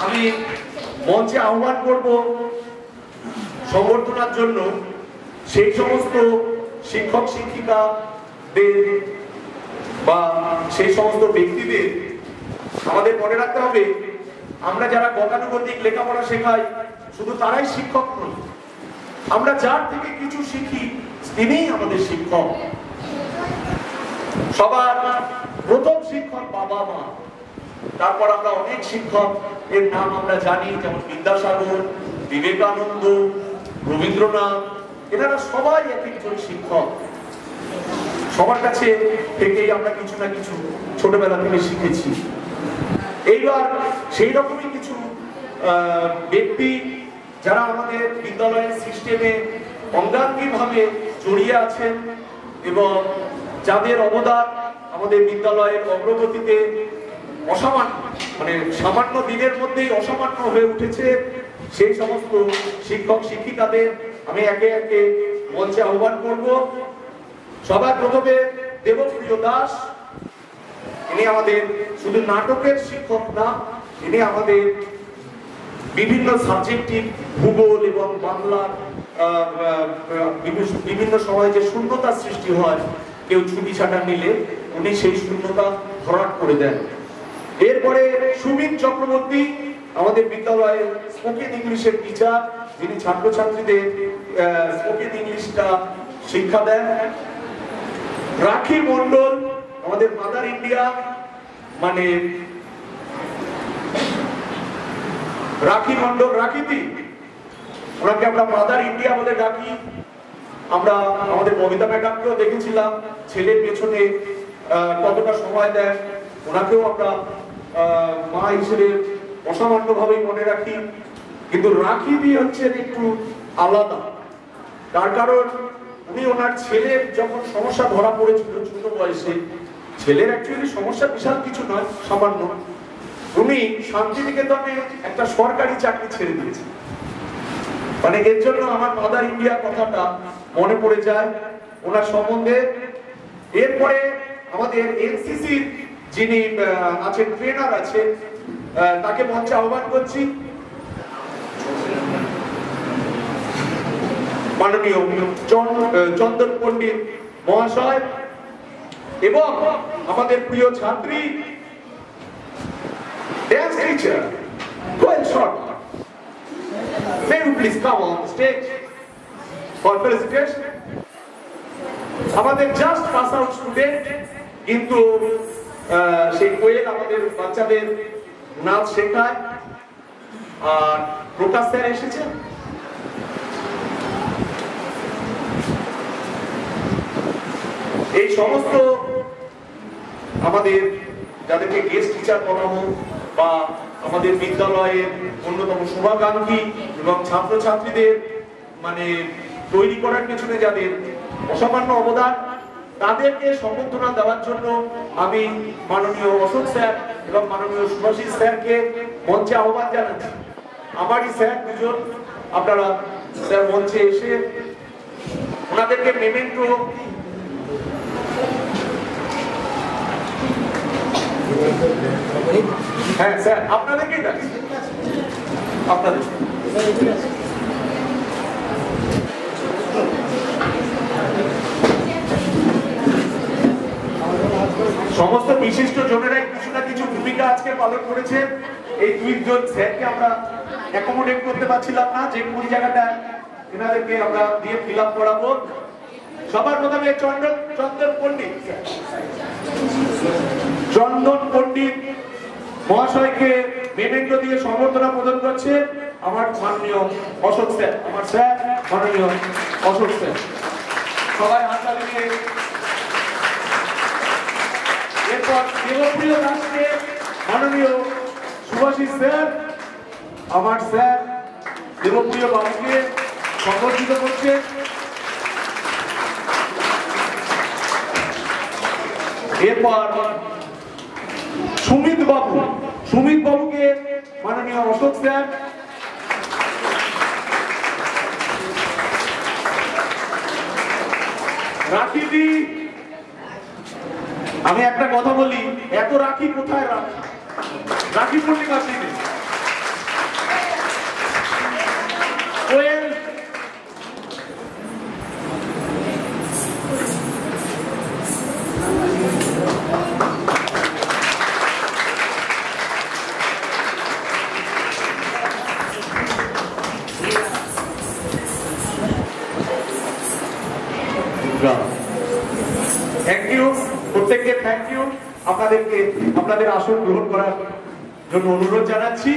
আমি মঞ্চে আহ্বান করব সংবর্ধনার জন্য সেই সমস্ত শিক্ষক শিক্ষিকাদের বা সেই সমস্ত ব্যক্তিদের। আমাদের মনে রাখতে হবে, আমরা যারা গতানুগতিক লেখাপড়া শেখাই শুধু তারাই শিক্ষক নয়, আমরা যার থেকে কিছু শিখি তিনিই আমাদের শিক্ষক। সবার প্রথম শিক্ষক বাবা মা, তারপর আমরা অনেক শিক্ষক এর নাম আমরা জানি, যেমন বিদ্যাসাগর, বিবেকানন্দ, রবীন্দ্রনাথ, এনারা সবাই এক একজন শিক্ষক। সবার কাছে থেকেই আমরা কিছু না কিছু ছোটবেলা থেকে শিখেছি। এইবার সেই রকমই কিছু ব্যক্তি যারা আমাদের বিদ্যালয়ের সিস্টেমে অঙ্গাঙ্গিভাবে জড়িয়ে আছেন এবং যাদের অবদান আমাদের বিদ্যালয়ের অগ্রগতিতে অসামান্য, মানে সামান্য দিনের মধ্যেই অসামান্য হয়ে উঠেছে, সেই সমস্ত শিক্ষক শিক্ষিকাদের আমি একে একে মঞ্চে আহ্বান করব। সবার প্রথমে দেবপ্রিয় দাস, ইনি আমাদের শুধু নাটকের শিক্ষক না, ইনি আমাদের বিভিন্ন সাবজেক্টিভ, ভূগোল এবং বাংলার বিভিন্ন সময় যে শূন্যতা সৃষ্টি হয়, কেউ ছুটি ছাটা নিলে উনি সেই শূন্যতা ভরাট করে দেন। এরপরে সুমিত চক্রবর্তী, আমাদের বিদ্যালয়ের স্পোকেন ইংলিশের টিচার, যিনি ছাত্রছাত্রীদের স্পোকেন ইংলিশটা শিক্ষা দেন। রাখি মন্ডল, আমাদের মাদার ইন্ডিয়া, মানে রাখি মন্ডল, রাখিদি, ওনাকে আমরা মাদার ইন্ডিয়া বলে ডাকি। আমরা আমাদের কবিতা ম্যাডামকেও দেখেছিলাম ছেলের পেছনে কতটা সময় দেন, ওনাকেও আমরা মা হিসেবে অসামান্যভাবেই মনে রাখি। কিন্তু রাখিদি হচ্ছেন একটু আলাদা, তার কারণ উনি ওনার ছেলের যখন সমস্যা ধরা পড়েছিল ছোট বয়সে, ছেলের অ্যাকচুয়ালি সমস্যা বিশাল কিছু নয়, সামান্য, উনি শান্তিনিকেতনে একটা সরকারি চাকরি ছেড়ে দিয়েছেন। মানে এর জন্য আমার মাদার ইন্ডিয়া কথাটা মনে পড়ে যায় ওনার সম্বন্ধে। এরপরে আমাদের এনসিসির যিনি আছেন, ট্রেনার আছেন, তাকে মঞ্চে আহ্বান করছি। মাননীয় চন্দন পণ্ডিত মহাশয় এবং আমাদের প্রিয় ছাত্রী dance teacher Koel Sharma, may you please come on stage for felicitation. আমাদের জাস্ট পাস আউট স্টুডেন্ট, কিন্তু সেই কোয়েল আমাদের বাচ্চাদের নাচ শেখায়। আর প্রকাশ স্যার এসেছে, এই সমস্ত আমাদের যাদেরকে গেস্ট টিচার বানাবো বা আমাদের বিদ্যালয়ের অন্যতম শুভাকাঙ্ক্ষী এবং ছাত্রছাত্রীদের মানে তৈরি করার পেছনে যাদের অসামান্য অবদান, তাদেরকে সম্বর্ধনা দেওয়ার জন্য আমি মাননীয় অশোক স্যার এবং মাননীয় সুভাষিস স্যারকে মঞ্চে আহ্বান জানাচ্ছি। আমারই স্যার দুজন, আপনারা স্যার মঞ্চে এসে ওনাদেরকে মেমেন্টো হ্যাঁ স্যার আপনাদেরকেই ডাকি, আপনাদের সমস্ত বিশিষ্ট জনেরাই কিছু না কিছু ভূমিকা আজকে পালন করেছে। এই দুইজন স্যারকে আমরা অ্যাকোমোডেট করতে পারছিলাম না, যে কোন জায়গাটা এনাদেরকে আমরা দিয়ে ফিল আপ করাবো। সবার প্রথমে চন্দন পণ্ডিত মহাশয়কে মেমেন্টো দিয়ে সম্বর্ধনা প্রদান করছে আমার মাননীয় অশোক স্যার, আমার স্যার মাননীয় অশোক স্যার। সবাই হাততালি দিয়ে। এরপর দেবপ্রিয় দাসকে মাননীয় সুভাষিস স্যার, আমার স্যার দেবপ্রিয় বাবুকে সম্বর্ধিত করছে। এরপর সুমিত বাবুকে মাননীয় অশোক স্যার, রাখিদি। আমি একটা কথা বলি, এত রাখি কোথায় রাখি পূর্ণিমার দিনে থ্যাংক ইউ, প্রত্যেককে থ্যাংক ইউ। আপনাদের আসন গ্রহণ করার জন্য অনুরোধ জানাচ্ছি।